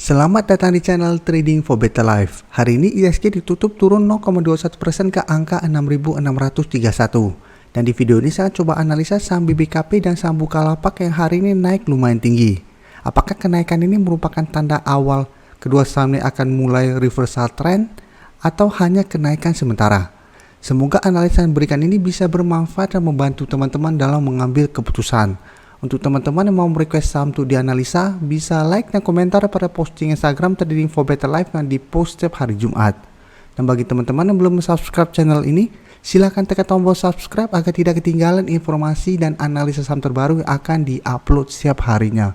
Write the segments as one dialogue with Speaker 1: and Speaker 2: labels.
Speaker 1: Selamat datang di channel Trading for Better Life. Hari ini IHSG ditutup turun 0,21% ke angka 6.631. Dan di video ini saya coba analisa saham BBKP dan saham Bukalapak yang hari ini naik lumayan tinggi. Apakah kenaikan ini merupakan tanda awal kedua saham ini akan mulai reversal trend atau hanya kenaikan sementara? Semoga analisa yang berikan ini bisa bermanfaat dan membantu teman-teman dalam mengambil keputusan. Untuk teman-teman yang mau request saham untuk dianalisa, bisa like dan komentar pada posting Instagram Trading for Better Life yang dipost setiap hari Jumat. Dan bagi teman-teman yang belum subscribe channel ini, silahkan tekan tombol subscribe agar tidak ketinggalan informasi dan analisa saham terbaru yang akan diupload setiap harinya.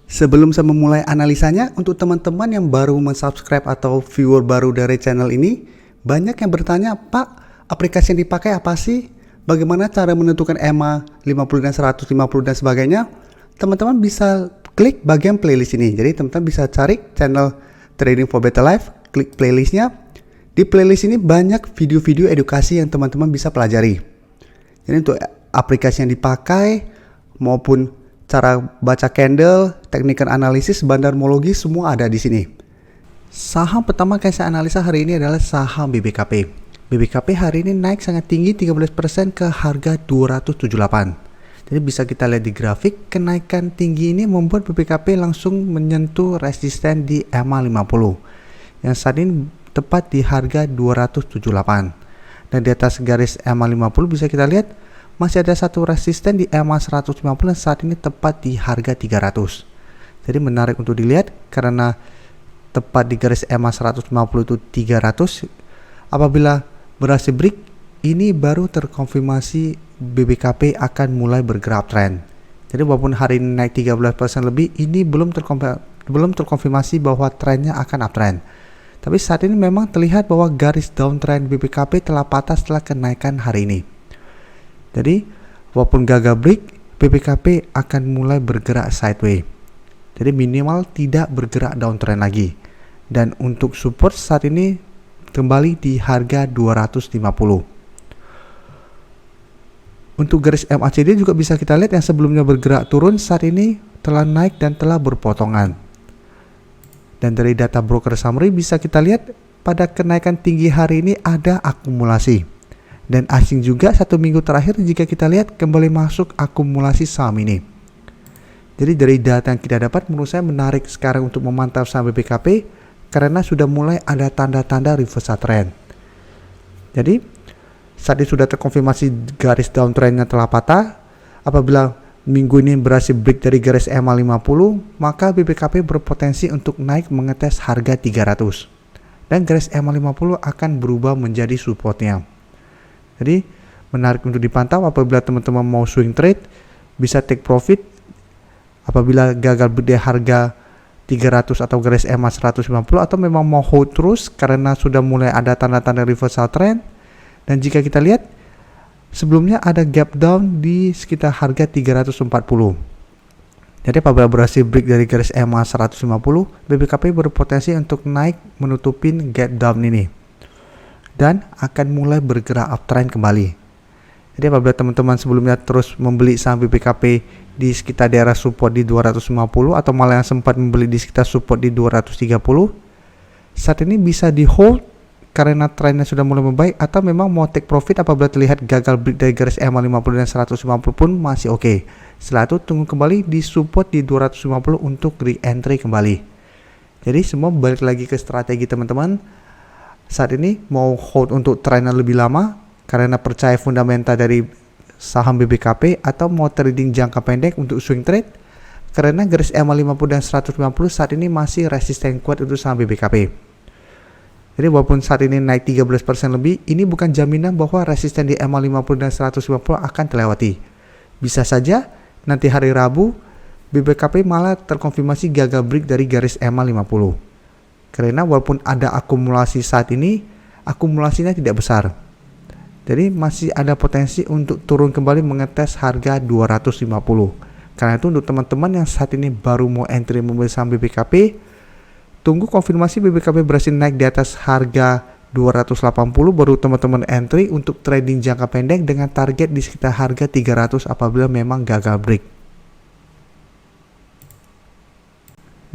Speaker 1: Sebelum saya memulai analisanya, untuk teman-teman yang baru subscribe atau viewer baru dari channel ini, banyak yang bertanya, Pak, aplikasi yang dipakai apa sih? Bagaimana cara menentukan EMA 50 dan 150 dan sebagainya? Teman-teman bisa klik bagian playlist ini. Jadi teman-teman bisa cari channel Trading for Better Life, klik playlistnya. Di playlist ini banyak video-video edukasi yang teman-teman bisa pelajari. Jadi untuk aplikasi yang dipakai maupun cara baca candle, teknik analisis, bandarmologi semua ada di sini. Saham pertama yang saya analisa hari ini adalah saham BBKP. BBKP hari ini naik sangat tinggi 13% ke harga 278. Jadi bisa kita lihat di grafik, kenaikan tinggi ini membuat BBKP langsung menyentuh resisten di EMA 50 yang saat ini tepat di harga 278. Dan di atas garis EMA 50 bisa kita lihat masih ada satu resisten di EMA 150 yang saat ini tepat di harga 300. Jadi menarik untuk dilihat karena tepat di garis EMA 150 itu 300. Apabila berhasil break, ini baru terkonfirmasi BBKP akan mulai bergerak trend. Jadi walaupun hari ini naik 13% lebih, ini belum terkonfirmasi bahwa trennya akan uptrend. Tapi saat ini memang terlihat bahwa garis downtrend BBKP telah patah setelah kenaikan hari ini. Jadi walaupun gagal break, BBKP akan mulai bergerak sideways. Jadi minimal tidak bergerak downtrend lagi. Dan untuk support saat ini kembali di harga 250. Untuk garis MACD juga bisa kita lihat yang sebelumnya bergerak turun saat ini telah naik dan telah berpotongan. Dan dari data broker summary bisa kita lihat pada kenaikan tinggi hari ini ada akumulasi. Dan asing juga satu minggu terakhir jika kita lihat kembali masuk akumulasi saham ini. Jadi dari data yang kita dapat menurut saya menarik sekarang untuk memantau saham BBKP karena sudah mulai ada tanda-tanda reversal trend. Jadi saat ini sudah terkonfirmasi garis downtrendnya telah patah. Apabila minggu ini berhasil break dari garis EMA 50, maka BBKP berpotensi untuk naik mengetes harga 300. Dan garis EMA 50 akan berubah menjadi supportnya. Jadi menarik untuk dipantau apabila teman-teman mau swing trade, bisa take profit. Apabila gagal break di harga 300 atau garis EMA 150 atau memang mau hold terus karena sudah mulai ada tanda-tanda reversal trend. Dan jika kita lihat sebelumnya ada gap down di sekitar harga 340. Jadi apabila berhasil break dari garis EMA 150, BBKP berpotensi untuk naik menutupin gap down ini dan akan mulai bergerak uptrend kembali. Jadi apabila teman-teman sebelumnya terus membeli saham BBKP di sekitar daerah support di 250 atau malah yang sempat membeli di sekitar support di 230, saat ini bisa di hold karena trennya sudah mulai membaik atau memang mau take profit apabila terlihat gagal break dari garis EMA 50 dan 150 pun masih oke. Setelah itu tunggu kembali di support di 250 untuk re-entry kembali. Jadi semua balik lagi ke strategi teman-teman. Saat ini mau hold untuk trennya lebih lama karena percaya fundamental dari saham BBKP atau mau trading jangka pendek untuk swing trade karena garis EMA 50 dan 150 saat ini masih resisten kuat untuk saham BBKP. Jadi walaupun saat ini naik 13% lebih, ini bukan jaminan bahwa resisten di EMA 50 dan 150 akan terlewati. Bisa saja nanti hari Rabu BBKP malah terkonfirmasi gagal break dari garis EMA 50. Karena walaupun ada akumulasi saat ini, akumulasinya tidak besar. Jadi masih ada potensi untuk turun kembali mengetes harga 250. Karena itu untuk teman-teman yang saat ini baru mau entry membeli saham BBKP, tunggu konfirmasi BBKP berhasil naik di atas harga 280 baru teman-teman entry untuk trading jangka pendek dengan target di sekitar harga 300 apabila memang gagal break.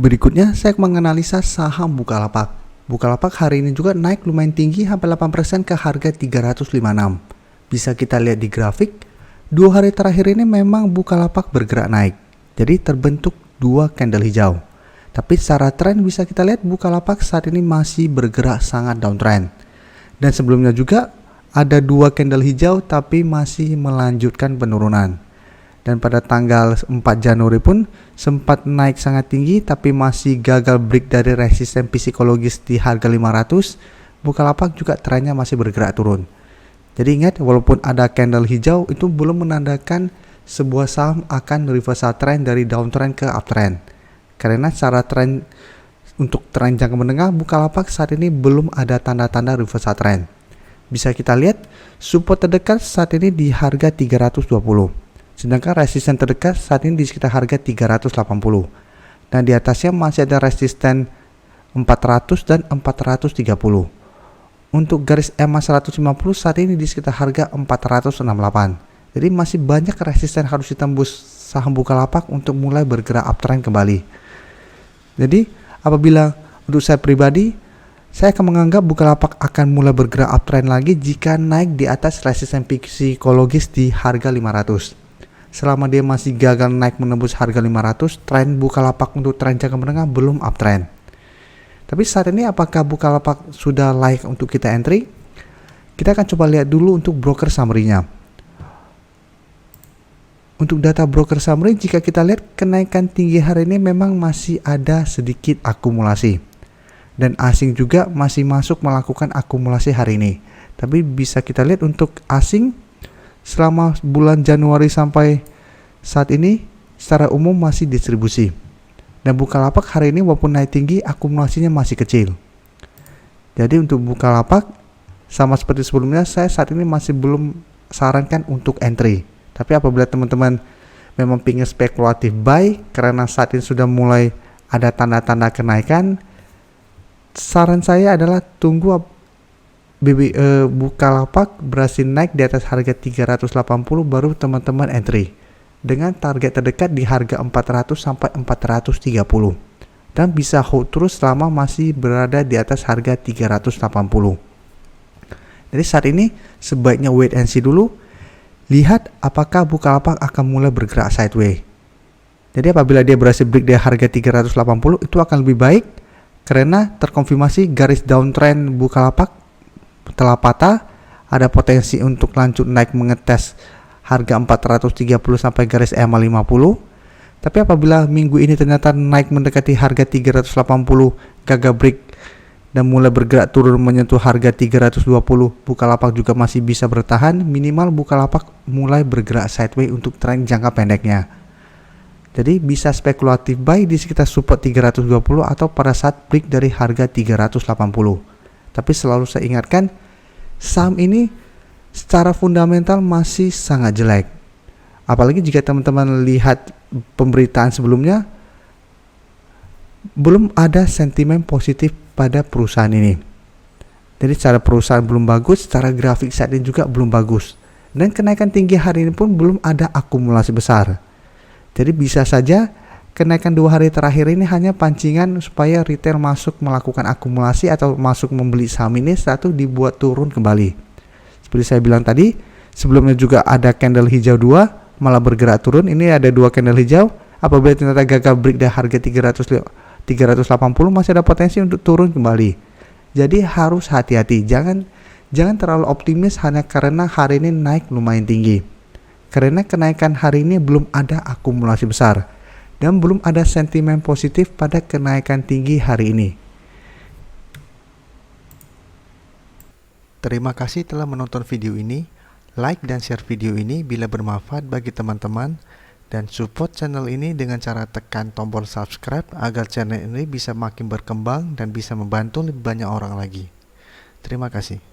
Speaker 1: Berikutnya saya menganalisa saham Bukalapak. Bukalapak hari ini juga naik lumayan tinggi hampir 8% ke harga 356. Bisa kita lihat di grafik, 2 hari terakhir ini memang Bukalapak bergerak naik. Jadi terbentuk 2 candle hijau. Tapi secara tren bisa kita lihat Bukalapak saat ini masih bergerak sangat downtrend. Dan sebelumnya juga ada 2 candle hijau tapi masih melanjutkan penurunan. Dan pada tanggal 4 Januari pun sempat naik sangat tinggi tapi masih gagal break dari resisten psikologis di harga 500. Bukalapak juga trennya masih bergerak turun. Jadi ingat, walaupun ada candle hijau itu belum menandakan sebuah saham akan reversal trend dari downtrend ke uptrend. Karena secara tren untuk tren jangka menengah Bukalapak saat ini belum ada tanda-tanda reversal trend. Bisa kita lihat support terdekat saat ini di harga 320. Sedangkan resisten terdekat saat ini di sekitar harga 380. Dan di atasnya masih ada resisten 400 dan 430. Untuk garis EMA 150 saat ini di sekitar harga 468. Jadi masih banyak resisten harus ditembus saham Bukalapak untuk mulai bergerak uptrend kembali. Jadi apabila untuk saya pribadi, saya akan menganggap Bukalapak akan mulai bergerak uptrend lagi jika naik di atas resisten psikologis di harga 500. Selama dia masih gagal naik menembus harga 500, tren Bukalapak untuk tren jangka menengah belum uptrend. Tapi saat ini apakah Bukalapak sudah layak untuk kita entry? Kita akan coba lihat dulu untuk broker summary-nya. Untuk data broker summary, jika kita lihat kenaikan tinggi hari ini memang masih ada sedikit akumulasi. Dan asing juga masih masuk melakukan akumulasi hari ini. Tapi bisa kita lihat untuk asing selama bulan Januari sampai saat ini secara umum masih distribusi. Dan Bukalapak hari ini walaupun naik tinggi akumulasinya masih kecil. Jadi untuk Bukalapak sama seperti sebelumnya, saya saat ini masih belum sarankan untuk entry. Tapi apabila teman-teman memang ingin spekulatif buy karena saat ini sudah mulai ada tanda-tanda kenaikan, saran saya adalah tunggu Bukalapak berhasil naik di atas harga 380 baru teman-teman entry dengan target terdekat di harga 400 sampai 430 dan bisa hold terus selama masih berada di atas harga 380. Jadi saat ini sebaiknya wait and see dulu, lihat apakah Bukalapak akan mulai bergerak sideways. Jadi apabila dia berhasil break di harga 380 itu akan lebih baik karena terkonfirmasi garis downtrend Bukalapak telah patah, ada potensi untuk lanjut naik mengetes harga 430 sampai garis EMA 50. Tapi apabila minggu ini ternyata naik mendekati harga 380, gagal break dan mulai bergerak turun menyentuh harga 320, Bukalapak juga masih bisa bertahan. Minimal Bukalapak mulai bergerak sideways untuk tren jangka pendeknya. Jadi bisa spekulatif buy di sekitar support 320 atau pada saat break dari harga 380. Tapi selalu saya ingatkan, saham ini secara fundamental masih sangat jelek. Apalagi jika teman-teman lihat pemberitaan sebelumnya, belum ada sentimen positif pada perusahaan ini. Jadi secara perusahaan belum bagus, secara grafik saat ini juga belum bagus. Dan kenaikan tinggi hari ini pun belum ada akumulasi besar. Jadi bisa saja kenaikan 2 hari terakhir ini hanya pancingan supaya retail masuk melakukan akumulasi atau masuk membeli saham ini setelah itu dibuat turun kembali. Seperti saya bilang tadi, sebelumnya juga ada candle hijau 2 malah bergerak turun. Ini ada 2 candle hijau. Apabila ternyata gagal break dari harga 380 masih ada potensi untuk turun kembali. Jadi harus hati-hati. Jangan terlalu optimis hanya karena hari ini naik lumayan tinggi. Karena kenaikan hari ini belum ada akumulasi besar dan belum ada sentimen positif pada kenaikan tinggi hari ini. Terima kasih telah menonton video ini. Like dan share video ini bila bermanfaat bagi teman-teman, dan support channel ini dengan cara tekan tombol subscribe agar channel ini bisa makin berkembang dan bisa membantu lebih banyak orang lagi. Terima kasih.